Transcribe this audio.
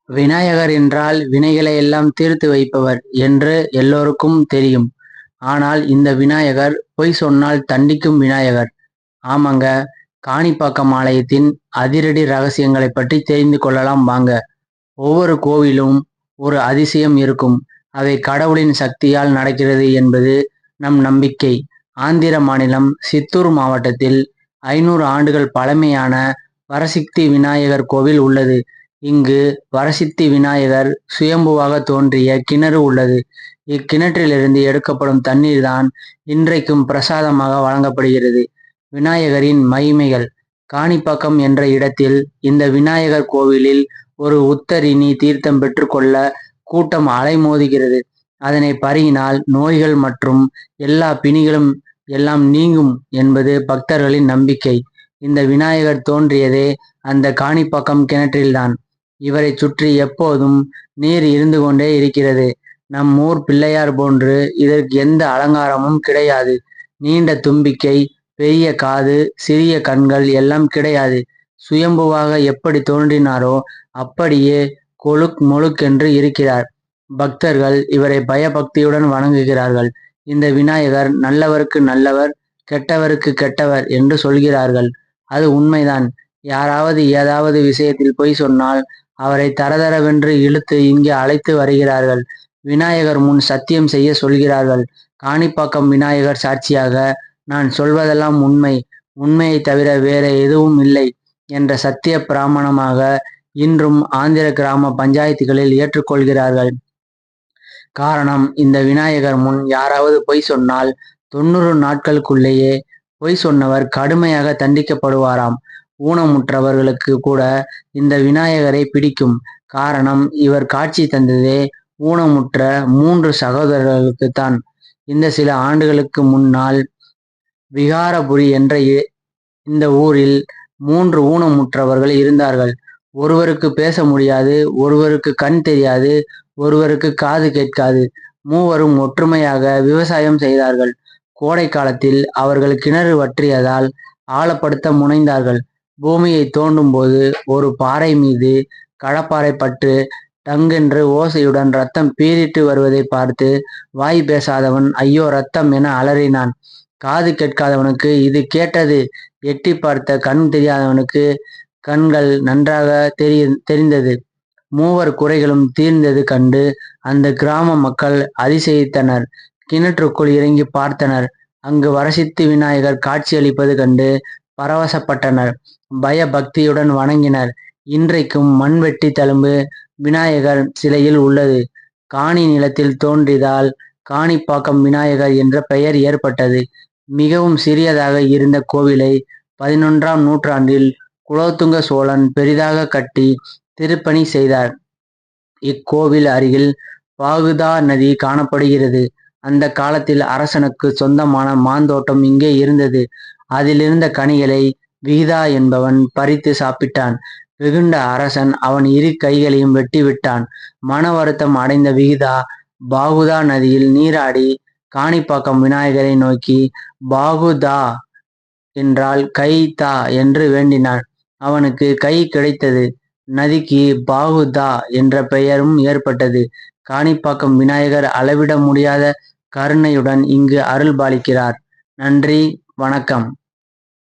விநாயகர் என்றால் வினைகளை எல்லாம் தீர்த்து வைப்பவர் என்று எல்லோருக்கும் தெரியும். ஆனால் இந்த விநாயகர் பொய் சொன்னால் தண்டிக்கும் விநாயகர். ஆமாங்க, காணிப்பாக்கம் ஆலயத்தின் அதிரடி ரகசியங்களை பற்றி தெரிந்து கொள்ளலாம் வாங்க. ஒவ்வொரு கோவிலும் ஒரு அதிசயம் இருக்கும். அவை கடவுளின் சக்தியால் நடக்கிறது என்பது நம் நம்பிக்கை. ஆந்திர மாநிலம் சித்தூர் மாவட்டத்தில் 500 ஆண்டுகள் பழமையான வரசித்தி விநாயகர் கோவில் உள்ளது. இங்கு வரசித்தி விநாயகர் சுயம்புவாக தோன்றிய கிணறு உள்ளது. இக்கிணற்றிலிருந்து எடுக்கப்படும் தண்ணீர் தான் இன்றைக்கும் பிரசாதமாக வழங்கப்படுகிறது. விநாயகரின் மகிமைகள். காணிப்பாக்கம் என்ற இடத்தில் இந்த விநாயகர் கோவிலில் ஒரு உத்தரினி தீர்த்தம் பெற்றுக்கொள்ள கூட்டம் அலைமோதுகிறது. அதனை பருகினால் நோய்கள் மற்றும் எல்லா பிணிகளும் எல்லாம் நீங்கும் என்பது பக்தர்களின் நம்பிக்கை. இந்த விநாயகர் தோன்றியதே அந்த காணிப்பாக்கம் கிணற்றில்தான். இவரை சுற்றி எப்போதும் நீர் இருந்து கொண்டே இருக்கிறது. நம் ஊர் பிள்ளையார் போன்று இதற்கு எந்த அலங்காரமும் கிடையாது. நீண்ட தும்பிக்கை, பெரிய காது, சிறிய கண்கள் எல்லாம் கிடையாது. சுயம்புவாக எப்படி தோன்றினாரோ அப்படியே கொழுக் மொழுக்கென்று இருக்கிறார். பக்தர்கள் இவரை பயபக்தியுடன் வணங்குகிறார்கள். இந்த விநாயகர் நல்லவருக்கு நல்லவர், கெட்டவருக்கு கெட்டவர் என்று சொல்கிறார்கள். அது உண்மைதான். யாராவது ஏதாவது விஷயத்தில் பொய் சொன்னால் அவரை தரதரவென்று இழுத்து இங்கே அழைத்து வருகிறார்கள். விநாயகர் முன் சத்தியம் செய்ய சொல்கிறார்கள். காணிப்பாக்கம் விநாயகர் சாட்சியாக நான் சொல்வதெல்லாம் உண்மை, உண்மையை தவிர வேற எதுவும் இல்லை என்ற சத்திய பிராமணமாக இன்றும் ஆந்திர கிராம பஞ்சாயத்துகளில் ஏற்றுக்கொள்கிறார்கள். காரணம், இந்த விநாயகர் முன் யாராவது பொய் சொன்னால் 90 நாட்களுக்குள்ளேயே பொய் சொன்னவர் கடுமையாக தண்டிக்கப்படுவாராம். ஊனமுற்றவர்களுக்கு கூட இந்த விநாயகரை பிடிக்கும். காரணம், இவர் காட்சி தந்ததே ஊனமுற்ற 3 சகோதரர்களுக்குத்தான். இந்த சில ஆண்டுகளுக்கு முன்னால் விகாரபுரி என்ற இந்த ஊரில் 3 ஊனமுற்றவர்கள் இருந்தார்கள். ஒருவருக்கு பேச முடியாது, ஒருவருக்கு கண் தெரியாது, ஒருவருக்கு காது கேட்காது. மூவரும் ஒற்றுமையாக விவசாயம் செய்தார்கள். கோடை காலத்தில் அவர்கள் கிணறு வற்றியதால் ஆழப்படுத்த முனைந்தார்கள். பூமியை தோண்டும் போது ஒரு பாறை மீது கடப்பாறை பட்டு டங்கென்று ஓசையுடன் ரத்தம் பீறிட்டு வருவதை பார்த்து வாய் பேசாதவன் ஐயோ ரத்தம் என அலறினான். காது கேட்காதவனுக்கு இது கேட்டது. எட்டி பார்த்த கண் தெரியாதவனுக்கு கண்கள் நன்றாக தெரிந்தது. மூவர் குறைகளும் தீர்ந்தது கண்டு அந்த கிராம மக்கள் அதிசயித்தனர். கிணற்றுக்குள் இறங்கி பார்த்தனர். அங்கு வரசித்தி விநாயகர் காட்சியளிப்பது கண்டு பரவசப்பட்டனர். பயபக்தியுடன் வணங்கினர். இன்றைக்கும் மண்வெட்டி தழும்பு விநாயகர் சிலையில் உள்ளது. காணி நிலத்தில் தோன்றியதால் காணிப்பாக்கம் விநாயகர் என்ற பெயர் ஏற்பட்டது. மிகவும் சிறியதாக இருந்த கோவிலை 11ஆம் நூற்றாண்டில் குலோத்துங்க சோழன் பெரிதாக கட்டி திருப்பணி செய்தார். இக்கோவில் அருகில் பாகுதா நதி காணப்படுகிறது. அந்த காலத்தில் அரசனுக்கு சொந்தமான மாந்தோட்டம் இங்கே இருந்தது. அதிலிருந்த கனிகளை விகிதா என்பவன் பறித்து சாப்பிட்டான். வெகுண்ட அரசன் அவன் இரு கைகளையும் வெட்டிவிட்டான். மன வருத்தம் அடைந்த விகிதா பாகுதா நதியில் நீராடி காணிப்பாக்கம் விநாயகரை நோக்கி பாகுதா என்றால் கை தா என்று வேண்டினான். அவனுக்கு கை கிடைத்தது. நதிக்கு பாகுதா என்ற பெயரும் ஏற்பட்டது. காணிப்பாக்கம் விநாயகர் அளவிட முடியாத கருணையுடன் இங்கு அருள் பாலிக்கிறார். நன்றி, வணக்கம்.